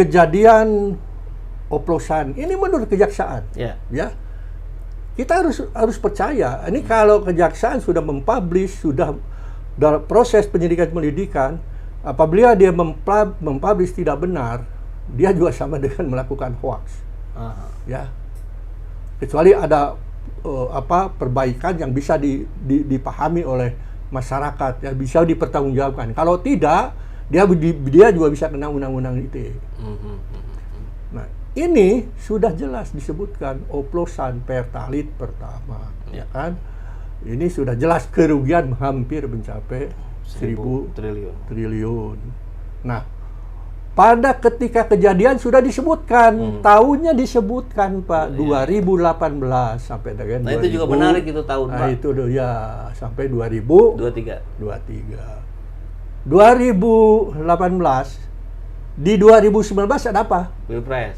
kejadian oplosan ini menurut kejaksaan, ya kita harus percaya. Ini kalau kejaksaan sudah mempublish, sudah dalam proses penyidikan, apabila dia mempublish tidak benar, dia juga sama dengan melakukan hoax. Ya, kecuali ada perbaikan yang bisa dipahami oleh masyarakat, ya bisa dipertanggungjawabkan. Kalau tidak, dia juga bisa kena undang-undang ITE. Nah, ini sudah jelas disebutkan oplosan pertalit pertama, ya kan? Ini sudah jelas kerugian hampir mencapai 1.000 triliun. Nah, pada ketika kejadian sudah disebutkan, tahunnya disebutkan Pak, 2018 sampai dengan 2000. Itu juga menarik itu tahun Pak. Nah itu ya sampai 2023. 2018 di 2019 ada apa? Pilpres.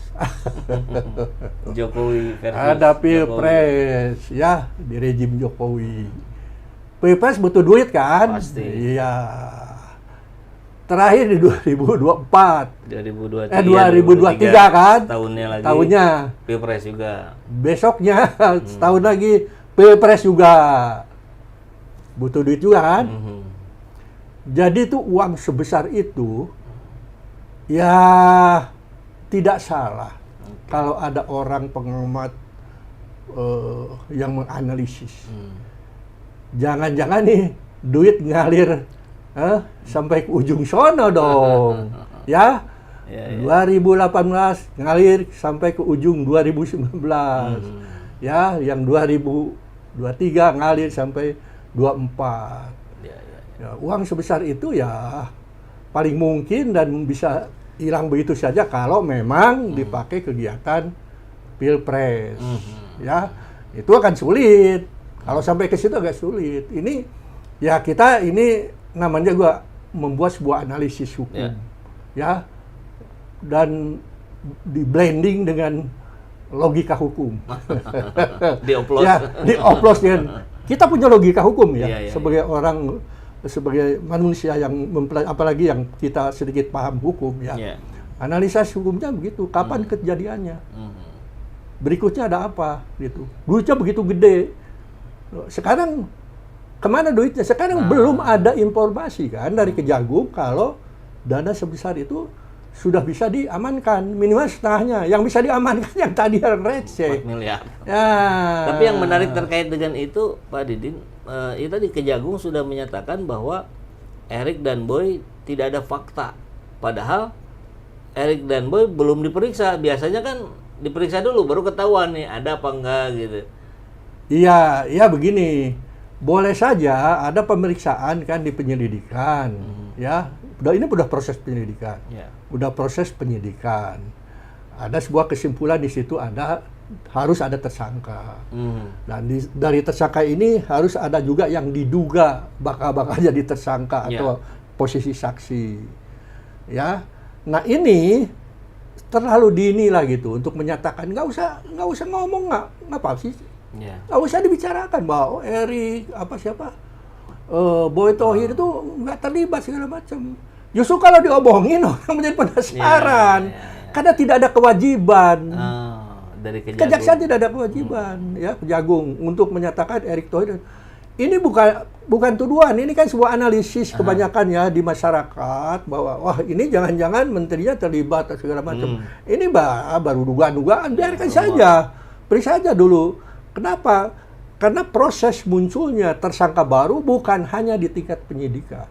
Jokowi versus ada Pilpres, Jokowi. Ya di rejim Jokowi. Pilpres butuh duit kan? Pasti. Iya. Terakhir di 2023 kan? Tahunnya lagi. Tahunnya. Pilpres juga. Besoknya setahun lagi Pilpres juga. Butuh duit juga kan? Jadi tuh uang sebesar itu ya tidak salah kalau ada orang pengamat yang menganalisis. Jangan-jangan nih duit ngalir sampai ke ujung sono dong. Ya. 2018 ngalir sampai ke ujung 2019. Ya, yang 2023 ngalir sampai 24. Ya, uang sebesar itu ya paling mungkin dan bisa hilang begitu saja kalau memang dipakai kegiatan Pilpres. Ya, itu akan sulit. Kalau sampai ke situ agak sulit. Ini ya kita ini namanya juga membuat sebuah analisis hukum. Ya. Dan di blending dengan logika hukum. Dioplos. Ya, dioplos dengan kita punya logika hukum ya, sebagai orang, sebagai manusia yang apalagi yang kita sedikit paham hukum ya. Analisa hukumnya begitu, kapan kejadiannya? Berikutnya ada apa gitu. Duitnya begitu gede. Sekarang kemana duitnya? Sekarang belum ada informasi kan dari Kejagung kalau dana sebesar itu sudah bisa diamankan, minimal setengahnya. Yang bisa diamankan yang tadi yang receh. 4 miliar. Ya. Tapi yang menarik terkait dengan itu, Pak Didin, itu tadi Kejagung sudah menyatakan bahwa Erik dan Boy tidak ada fakta. Padahal Erik dan Boy belum diperiksa. Biasanya kan diperiksa dulu, baru ketahuan nih ada apa enggak gitu. Iya, ya begini. Boleh saja ada pemeriksaan kan di penyelidikan, ya. Ini udah proses penyelidikan. Udah proses penyidikan. Ada sebuah kesimpulan di situ harus ada tersangka. Dan dari tersangka ini harus ada juga yang diduga bakal jadi tersangka atau posisi saksi. Ya. Nah, ini terlalu dini lah gitu untuk menyatakan nggak usah ngomong nggak apa sih. Nggak usah dibicarakan bahwa Erik siapa Boy Thohir itu nggak terlibat segala macam. Justru kalau diomongin orang menjadi penasaran karena tidak ada kewajiban dari Kejaksaan tidak ada kewajiban ya Kejagung untuk menyatakan Erik Thohir. Ini bukan tuduhan, ini kan sebuah analisis kebanyakan ya di masyarakat bahwa wah ini jangan-jangan menterinya terlibat segala macam. Ini baru dugaan-dugaan, biarkan saja, periksa saja dulu. Kenapa? Karena proses munculnya tersangka baru bukan hanya di tingkat penyidikan.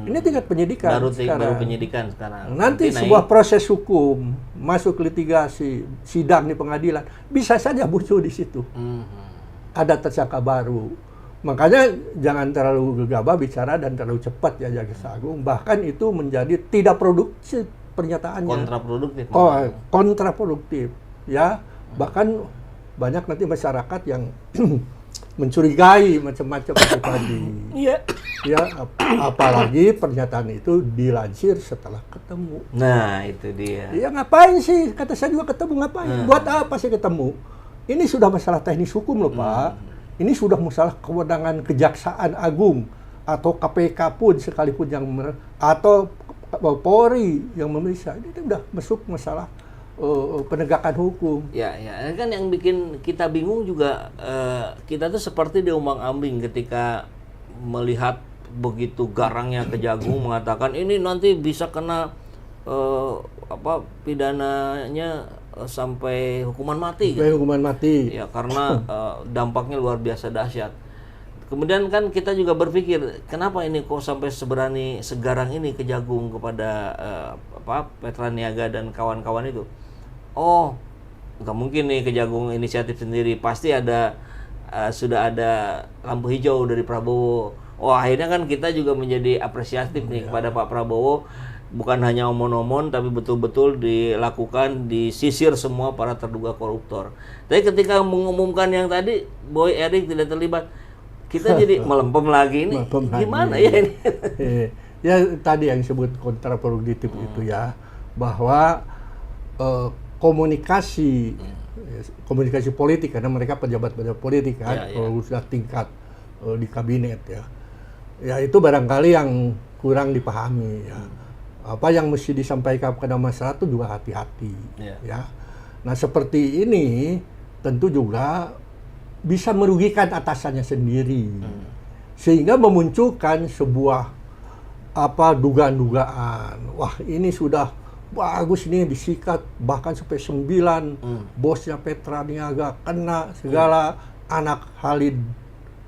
Ini tingkat penyidikan baru penyidikan sekarang. Nanti sebuah proses hukum masuk litigasi, sidang di pengadilan bisa saja muncul di situ. Ada tersangka baru. Makanya jangan terlalu gegabah bicara dan terlalu cepat ya Jaksa Agung. Bahkan itu menjadi tidak produktif pernyataannya. Kontraproduktif. Kontraproduktif. Ya, bahkan banyak nanti masyarakat yang mencurigai macam-macam itu tadi. Ya, apalagi pernyataan itu dilansir setelah ketemu. Nah, itu dia. Ya ngapain sih? Kata saya juga ketemu ngapain? Buat apa sih ketemu? Ini sudah masalah teknis hukum loh Pak. Ini sudah masalah kewenangan Kejaksaan Agung atau KPK pun sekalipun atau Polri yang memeriksa. Ini udah masuk masalah penegakan hukum. Ya, kan yang bikin kita bingung juga, kita tuh seperti diombang-ambing ketika melihat begitu garangnya Kejagung mengatakan ini nanti bisa kena pidananya sampai hukuman mati. Sampai hukuman mati. Ya, karena dampaknya luar biasa dahsyat. Kemudian kan kita juga berpikir, kenapa ini kok sampai segarang ini Kejagung kepada Petra Niaga dan kawan-kawan itu? Oh, nggak mungkin nih Kejagung inisiatif sendiri, pasti sudah ada lampu hijau dari Prabowo. Oh, akhirnya kan kita juga menjadi apresiatif nih kepada Pak Prabowo, bukan hanya omon-omon tapi betul-betul dilakukan, disisir semua para terduga koruptor. Tapi ketika mengumumkan yang tadi Boy Erik tidak terlibat, kita jadi melempem lagi ini. Gimana ya ini? Ya tadi yang disebut kontraproduktif itu ya, bahwa komunikasi politik, karena mereka pejabat-pejabat politik kan, kalau sudah tingkat di kabinet ya itu barangkali yang kurang dipahami ya. Apa yang mesti disampaikan kepada masyarakat itu juga hati-hati ya. Nah seperti ini tentu juga bisa merugikan atasannya sendiri, sehingga memunculkan sebuah dugaan-dugaan. Wah ini sudah bagus nih disikat, bahkan sampai 9 bosnya Petra Niaga kena segala, anak Khalid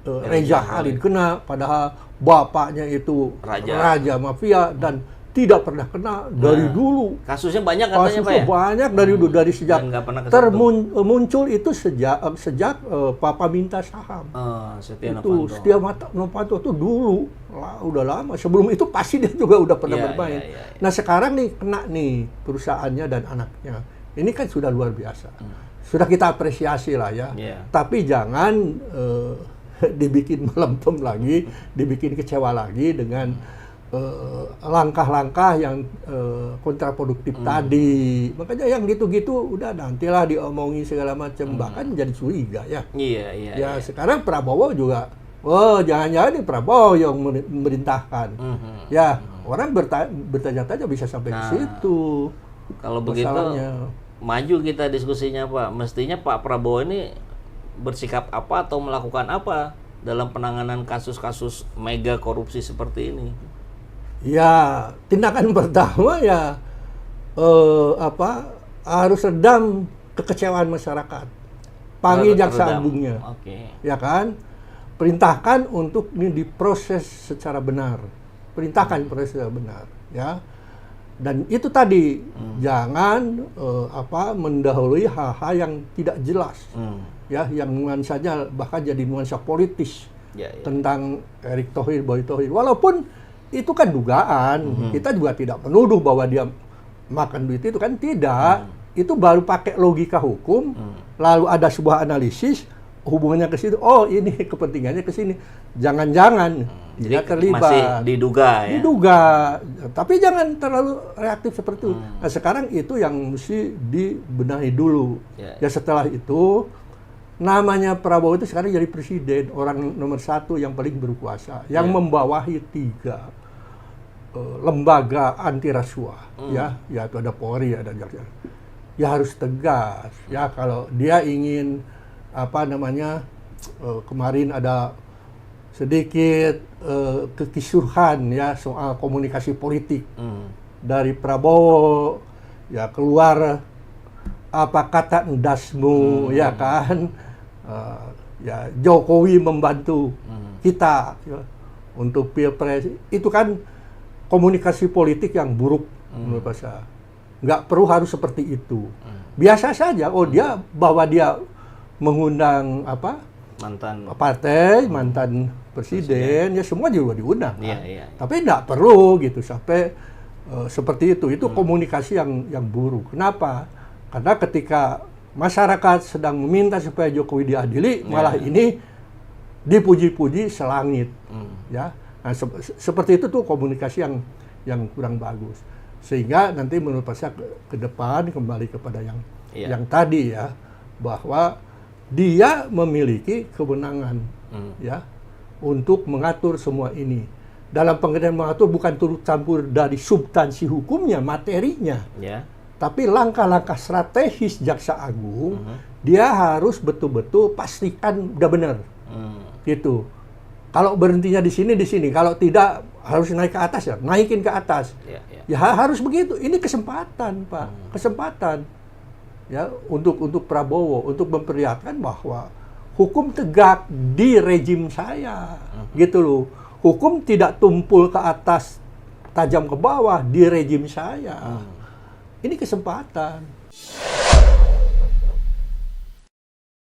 Reza Khalid kena, padahal bapaknya itu raja mafia dan tidak pernah kena dari dulu. Kasusnya banyak katanya Pak ya? Banyak dari dulu, dari sejak muncul itu sejak Papa minta saham. Setia Novanto itu dulu, udah lama. Sebelum itu pasti dia juga udah pernah bermain. Nah sekarang nih kena nih perusahaannya dan anaknya. Ini kan sudah luar biasa. Sudah kita apresiasi lah ya. Tapi jangan dibikin melempem lagi, dibikin kecewa lagi dengan langkah-langkah yang kontraproduktif tadi. Makanya yang gitu-gitu udah nantilah diomongi segala macam, bahkan jadi curiga ya. Iya. Sekarang Prabowo juga, jangan-jangan Prabowo yang memerintahkan. Ya, orang bertanya-tanya bisa sampai ke situ. Kalau begitu maju kita diskusinya Pak. Mestinya Pak Prabowo ini bersikap apa atau melakukan apa dalam penanganan kasus-kasus mega korupsi seperti ini? Ya, tindakan pertama ya harus redam kekecewaan masyarakat. Panggil jaksa agungnya. Ya kan? Perintahkan untuk ini diproses secara benar. Perintahkan proses secara benar, ya. Dan itu tadi jangan mendahului hal-hal yang tidak jelas. Ya, yang nuansanya bahkan jadi nuansa politis tentang Erick Thohir, Boy Thohir. Walaupun itu kan dugaan, kita juga tidak menuduh bahwa dia makan duit itu kan tidak. Itu baru pakai logika hukum, lalu ada sebuah analisis hubungannya ke situ. Oh ini kepentingannya ke sini. Jangan-jangan dia terlibat. Masih diduga ya. Diduga, tapi jangan terlalu reaktif seperti itu. Nah sekarang itu yang mesti dibenahi dulu. Ya setelah itu namanya Prabowo itu sekarang jadi presiden, orang nomor 1 yang paling berkuasa, yang membawahi 3 lembaga anti rasuah, ya itu ada Polri, ada jaksa. Ya harus tegas, ya kalau dia ingin kemarin ada sedikit kekisruhan ya soal komunikasi politik dari Prabowo, ya keluar kata endasmu, ya kan. Ya Jokowi membantu kita ya, untuk Pilpres, itu kan komunikasi politik yang buruk menurut saya. Nggak perlu harus seperti itu. Biasa saja. Bahwa dia mengundang mantan partai, mantan presiden, ya semua juga diundang. Tapi nggak perlu gitu sampai seperti itu. Itu komunikasi yang buruk. Kenapa? Karena ketika masyarakat sedang meminta supaya Jokowi diadili, malah ini dipuji-puji selangit, ya. Nah, seperti itu tuh komunikasi yang kurang bagus, sehingga nanti menurut saya ke depan kembali kepada yang tadi ya, bahwa dia memiliki kewenangan, ya, untuk mengatur semua ini. dalam pengertian mengatur bukan turut campur dari substansi hukumnya, materinya, tapi langkah-langkah strategis Jaksa Agung, dia harus betul-betul pastikan udah benar, gitu. Kalau berhentinya di sini, kalau tidak harus naik ke atas ya, naikin ke atas, ya harus begitu. Ini kesempatan, Pak, kesempatan, ya untuk Prabowo untuk memperlihatkan bahwa hukum tegak di rejim saya, gitu loh. Hukum tidak tumpul ke atas, tajam ke bawah di rejim saya. Ini kesempatan.